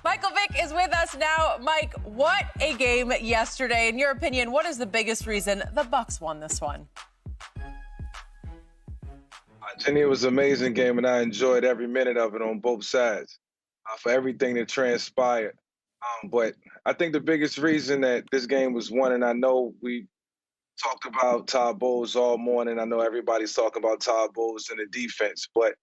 Michael Vick is with us now. Mike, what a game yesterday. In your opinion, what is the biggest reason the Bucs won this one? Jenny, it was an amazing game, and I enjoyed every minute of it on both sides for everything that transpired. But I think the biggest reason that this game was won, and I know we talked about Todd Bowles all morning. I know everybody's talking about Todd Bowles and the defense, but,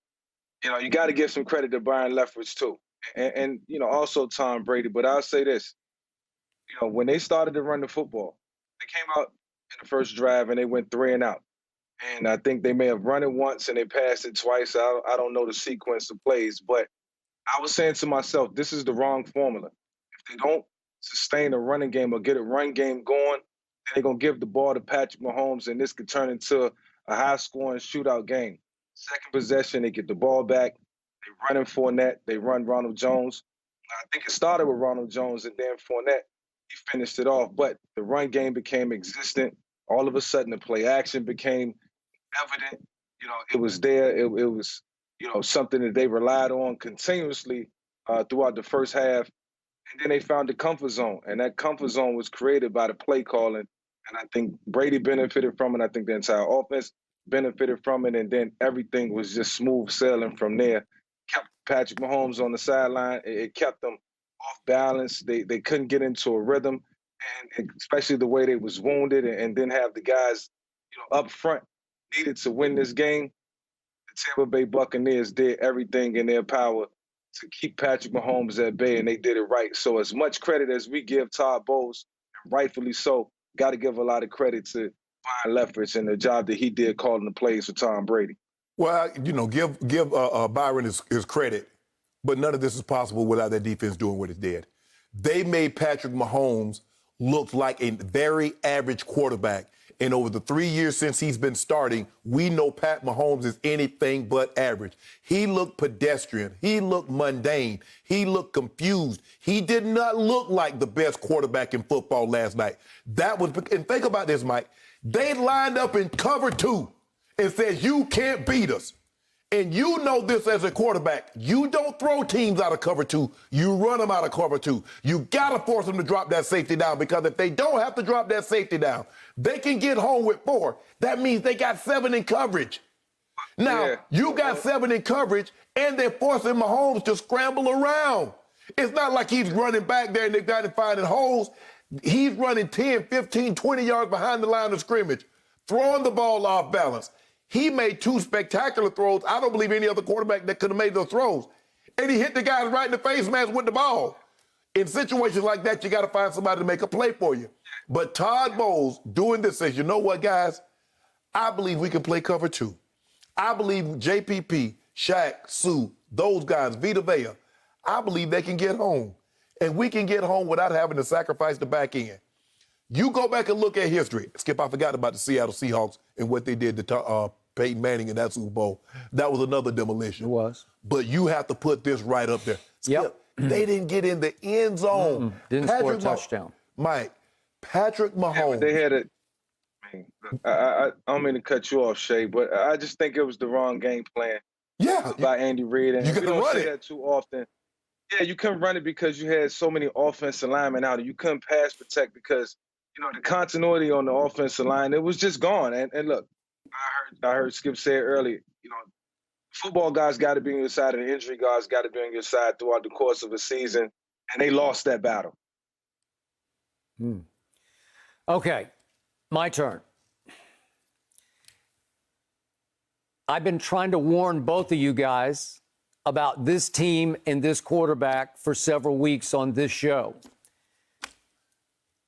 you got to give some credit to Byron Leftwich, too. And also Tom Brady. But I'll say this, when they started to run the football, they came out in the first drive and they went 3 and out. And I think they may have run it once and they passed it twice. I don't know the sequence of plays, but I was saying to myself, this is the wrong formula. If they don't sustain a running game or get a run game going, they're going to give the ball to Patrick Mahomes, and this could turn into a high-scoring shootout game. Second possession, they get the ball back. They run in Fournette. They run Ronald Jones. I think it started with Ronald Jones, and then Fournette, he finished it off. But the run game became existent. All of a sudden, the play action became evident. It was there. It was, something that they relied on continuously throughout the first half. And then they found the comfort zone, and that comfort zone was created by the play calling. And I think Brady benefited from it. I think the entire offense benefited from it. And then everything was just smooth sailing from there. Kept Patrick Mahomes on the sideline. It kept them off balance. They couldn't get into a rhythm, and especially the way they was wounded, and then have the guys, up front needed to win this game. The Tampa Bay Buccaneers did everything in their power to keep Patrick Mahomes at bay, and they did it right. So as much credit as we give Todd Bowles, and rightfully so, got to give a lot of credit to Byron Leftwich and the job that he did calling the plays for Tom Brady. Well, give Byron his credit, but none of this is possible without that defense doing what it did. They made Patrick Mahomes look like a very average quarterback. And over the 3 years since he's been starting, we know Pat Mahomes is anything but average. He looked pedestrian. He looked mundane. He looked confused. He did not look like the best quarterback in football last night. And think about this, Mike. They lined up in cover 2 and said, you can't beat us. And you know this as a quarterback. You don't throw teams out of cover 2. You run them out of cover 2. You got to force them to drop that safety down, because if they don't have to drop that safety down, they can get home with 4. That means they got 7 in coverage. Now, you got 7 in coverage, and they're forcing Mahomes to scramble around. It's not like he's running back there and they've got him finding holes. He's running 10, 15, 20 yards behind the line of scrimmage, throwing the ball off balance. He made 2 spectacular throws. I don't believe any other quarterback that could have made those throws. And he hit the guys right in the face mask with the ball. In situations like that, you got to find somebody to make a play for you. But Todd Bowles doing this says, you know what, guys? I believe we can play cover 2. I believe JPP, Shaq, Sue, those guys, Vita Vea, I believe they can get home. And we can get home without having to sacrifice the back end. You go back and look at history. Skip, I forgot about the Seattle Seahawks and what they did to Peyton Manning in that Super Bowl. That was another demolition. It was. But you have to put this right up there. Skip, they didn't get in the end zone. Didn't score a touchdown. Mike, Patrick Mahomes. They had it. I don't mean to cut you off, Shay, but I just think it was the wrong game plan. By Andy Reid. And you couldn't run it that too often. Yeah, you couldn't run it because you had so many offensive linemen out, and you couldn't pass protect because the continuity on the offensive line, it was just gone. And look, I heard Skip say it earlier. Football guys got to be on your side, and the injury guys got to be on your side throughout the course of a season, and they lost that battle. Okay, my turn. I've been trying to warn both of you guys about this team and this quarterback for several weeks on this show.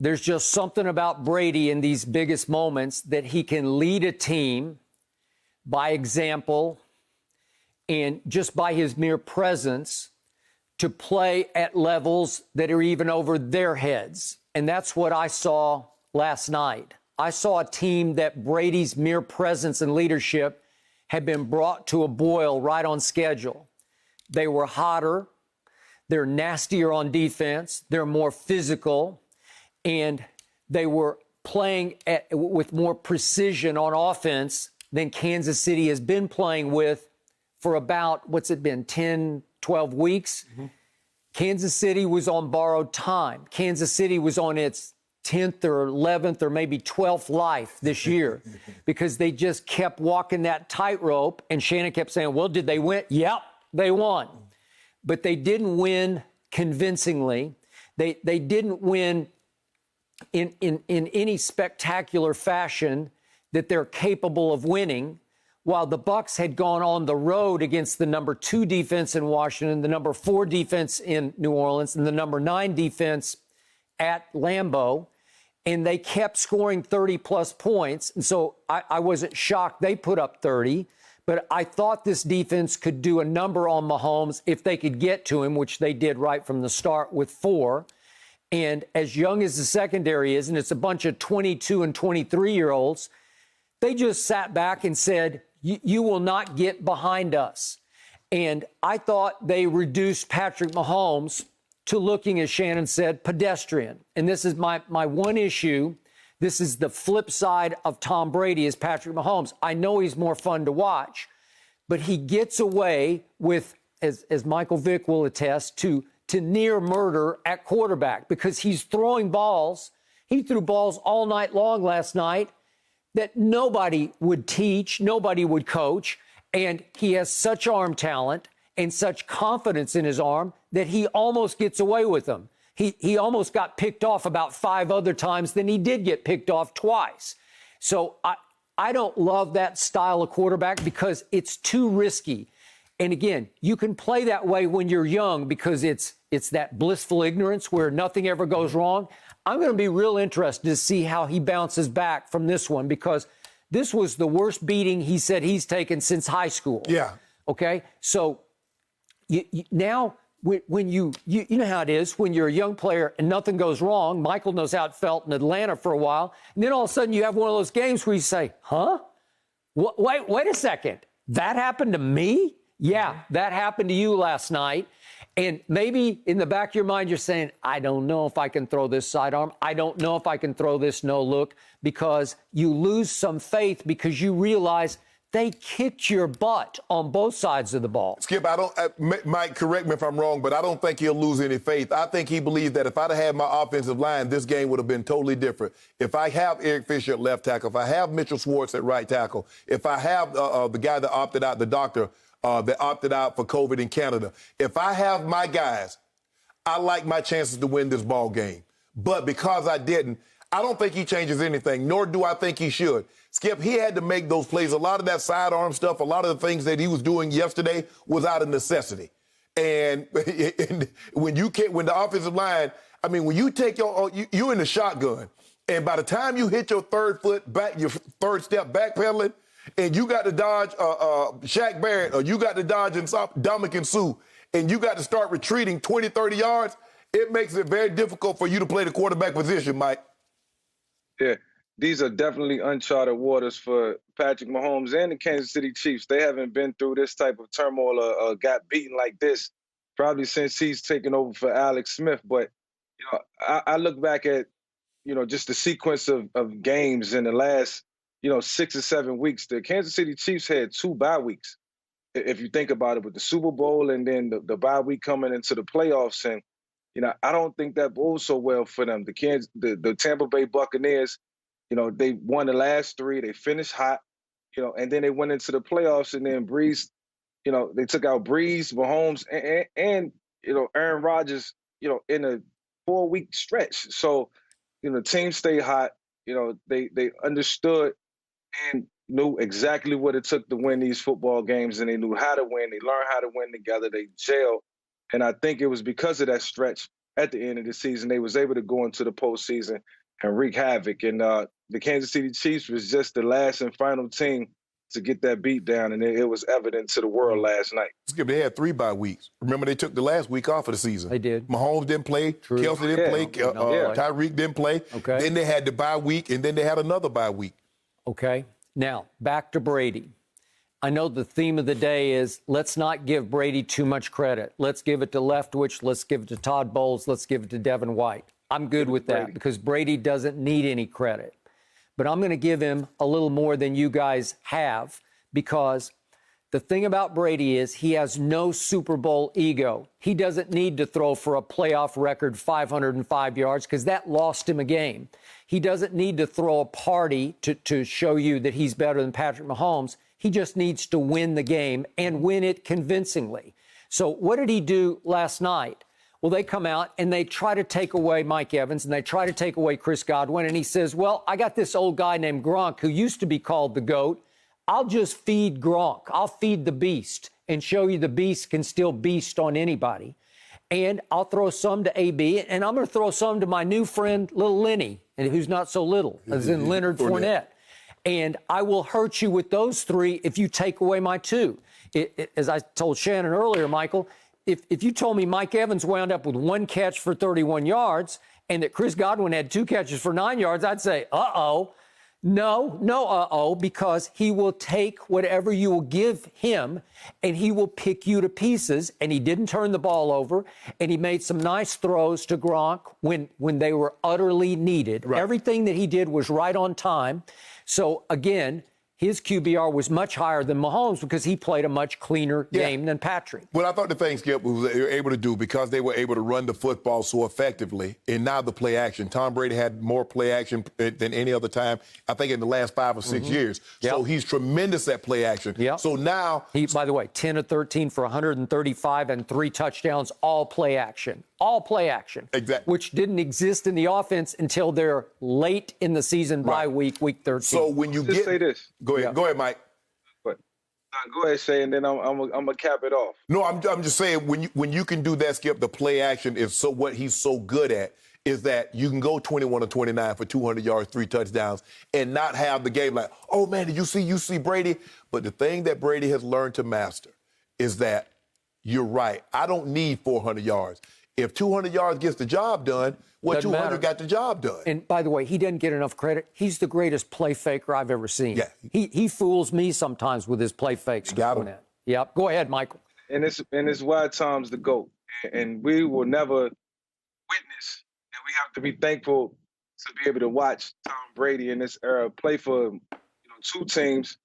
There's just something about Brady in these biggest moments that he can lead a team by example and just by his mere presence to play at levels that are even over their heads. And that's what I saw last night. I saw a team that Brady's mere presence and leadership had been brought to a boil right on schedule. They were hotter. They're nastier on defense. They're more physical. And they were playing with more precision on offense than Kansas City has been playing with for about, 10, 12 weeks? Kansas City was on borrowed time. Kansas City was on its 10th or 11th or maybe 12th life this year because they just kept walking that tightrope. And Shannon kept saying, well, did they win? Yep, they won. But they didn't win convincingly. They didn't win in any spectacular fashion that they're capable of winning, while the Bucs had gone on the road against the number 2 defense in Washington, the number 4 defense in New Orleans, and the number 9 defense at Lambeau, and they kept scoring 30-plus points. And so I wasn't shocked they put up 30, but I thought this defense could do a number on Mahomes if they could get to him, which they did right from the start with 4. And as young as the secondary is, and it's a bunch of 22 and 23-year-olds, they just sat back and said, you will not get behind us. And I thought they reduced Patrick Mahomes to looking, as Shannon said, pedestrian. And this is my one issue. This is the flip side of Tom Brady is Patrick Mahomes. I know he's more fun to watch, but he gets away with, as Michael Vick will attest, to near murder at quarterback because he's throwing balls. He threw balls all night long last night that nobody would teach, nobody would coach, and he has such arm talent and such confidence in his arm that he almost gets away with them. He almost got picked off about 5 other times, then he did get picked off twice. So I don't love that style of quarterback because it's too risky. And again, you can play that way when you're young because it's that blissful ignorance where nothing ever goes wrong. I'm going to be real interested to see how he bounces back from this one because this was the worst beating he said he's taken since high school. Yeah. Okay? So now when you know how it is when you're a young player and nothing goes wrong. Michael knows how it felt in Atlanta for a while. And then all of a sudden you have one of those games where you say, huh? Wait a second. That happened to me? Yeah, that happened to you last night. And maybe in the back of your mind, you're saying, I don't know if I can throw this sidearm. I don't know if I can throw this no look because you lose some faith because you realize they kicked your butt on both sides of the ball. Skip, Mike, correct me if I'm wrong, but I don't think he'll lose any faith. I think he believes that if I'd have had my offensive line, this game would have been totally different. If I have Eric Fisher at left tackle, if I have Mitchell Schwartz at right tackle, if I have the guy that opted out, the doctor, that opted out for COVID in Canada. If I have my guys, I like my chances to win this ball game. But because I didn't, I don't think he changes anything, nor do I think he should. Skip, he had to make those plays. A lot of that sidearm stuff, a lot of the things that he was doing yesterday was out of necessity. And when the offensive line, I mean, when you take you're in the shotgun, and by the time you hit your third foot back, your third step backpedaling, and you got to dodge Shaq Barrett, or you got to dodge Dominican Sue, and you got to start retreating 20, 30 yards, it makes it very difficult for you to play the quarterback position, Mike. Yeah, these are definitely uncharted waters for Patrick Mahomes and the Kansas City Chiefs. They haven't been through this type of turmoil or got beaten like this probably since he's taken over for Alex Smith. But, you know, I look back at, you know, just the sequence of games in the last 6 or 7 weeks. The Kansas City Chiefs had 2 bye weeks, if you think about it, with the Super Bowl and then the bye week coming into the playoffs. And, you know, I don't think that bodes so well for them. The Tampa Bay Buccaneers, you know, they won the last 3. They finished hot, you know, and then they went into the playoffs and then Breeze, you know, they took out Breeze, Mahomes, and you know, Aaron Rodgers, you know, in a 4-week stretch. So, you know, the team stayed hot. You know, they understood and knew exactly what it took to win these football games, and they knew how to win. They learned how to win together. They gelled. And I think it was because of that stretch at the end of the season, they was able to go into the postseason and wreak havoc. And the Kansas City Chiefs was just the last and final team to get that beat down, and it was evident to the world last night. Skip, they had 3 bye weeks. Remember, they took the last week off of the season. They did. Mahomes didn't play. True. Kelsey didn't play. Tyreek didn't play. Okay. Then they had the bye week, and then they had another bye week. Okay. Now, back to Brady. I know the theme of the day is let's not give Brady too much credit. Let's give it to Leftwich. Let's give it to Todd Bowles. Let's give it to Devin White. I'm good with that because Brady doesn't need any credit. But I'm going to give him a little more than you guys have because The thing about Brady is he has no Super Bowl ego. He doesn't need to throw for a playoff record 505 yards because that lost him a game. He doesn't need to throw a party to show you that he's better than Patrick Mahomes. He just needs to win the game and win it convincingly. So what did he do last night? Well, they come out and they try to take away Mike Evans and they try to take away Chris Godwin. And he says, well, I got this old guy named Gronk who used to be called the GOAT. I'll just feed Gronk. I'll feed the beast and show you the beast can still beast on anybody. And I'll throw some to AB, and I'm going to throw some to my new friend, Little Lenny, and who's not so little, as in Leonard Fournette. And I will hurt you with those three if you take away my two. As I told Shannon earlier, Michael, if you told me Mike Evans wound up with 1 catch for 31 yards and that Chris Godwin had 2 catches for 9 yards, I'd say, uh-oh. No, uh-oh, because he will take whatever you will give him and he will pick you to pieces. And he didn't turn the ball over, and he made some nice throws to Gronk when they were utterly needed. Right. Everything that he did was right on time. So, again, his QBR was much higher than Mahomes because he played a much cleaner game than Patrick. Well, I thought the thing, Skip, was they were able to do because they were able to run the football so effectively, and now the play action. Tom Brady had more play action than any other time, I think, in the last 5 or 6 years. Yep. So he's tremendous at play action. Yep. So now he, by the way, 10 of 13 for 135 and 3 touchdowns, all play action. All play action. Exactly. Which didn't exist in the offense until they're late in the season bye week 13. So when you just say this. Go ahead, Mike. But go ahead, Shay, and then I'm gonna cap it off. No, I'm just saying when you can do that, Skip, the play action is so what he's so good at is that you can go 21 or 29 for 200 yards, 3 touchdowns, and not have the game like, oh man, did you see Brady? But the thing that Brady has learned to master is that you're right. I don't need 400 yards. If 200 yards gets the job done, well, 200 got the job done. And by the way, he doesn't get enough credit. He's the greatest play faker I've ever seen. Yeah. He fools me sometimes with his play fakes. Got him. Yep. Go ahead, Michael. And it's why Tom's the GOAT. And we will never witness, and we have to be thankful to be able to watch Tom Brady in this era play for 2 teams,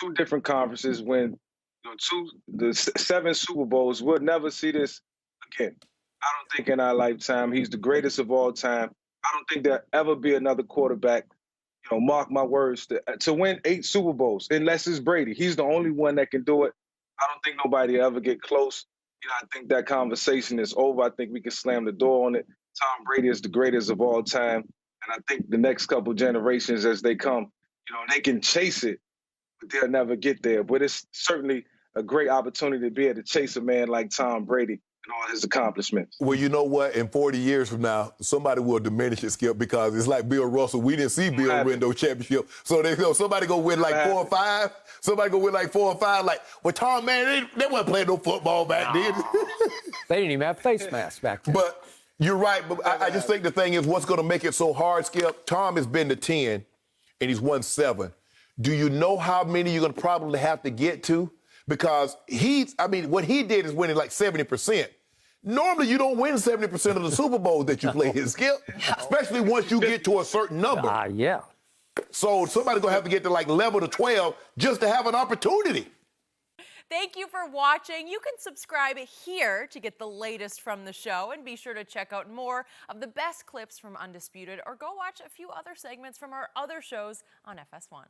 2 different conferences, win the 7 Super Bowls. We'll never see this again. I don't think in our lifetime. He's the greatest of all time. I don't think there'll ever be another quarterback, mark my words, to win 8 Super Bowls, unless it's Brady. He's the only one that can do it. I don't think nobody will ever get close. I think that conversation is over. I think we can slam the door on it. Tom Brady is the greatest of all time. And I think the next couple generations as they come, they can chase it, but they'll never get there. But it's certainly a great opportunity to be able to chase a man like Tom Brady and all his accomplishments. Well, you know what? In 40 years from now, somebody will diminish it, Skip, because it's like Bill Russell. We didn't see Bill win those championships. So somebody go win like 4 or 5. Somebody go win like 4 or 5. Like, well, Tom, man, they wasn't playing no football back then. They didn't even have face masks back then. But you're right. But I just think the thing is what's going to make it so hard, Skip? Tom has been to 10, and he's won 7. Do you know how many you're going to probably have to get to? Because what he did is winning like 70%. Normally, you don't win 70% of the Super Bowls that you play in, Skip, especially once you get to a certain number. Yeah. So somebody's going to have to get to like 11 or 12 just to have an opportunity. Thank you for watching. You can subscribe here to get the latest from the show, and be sure to check out more of the best clips from Undisputed, or go watch a few other segments from our other shows on FS1.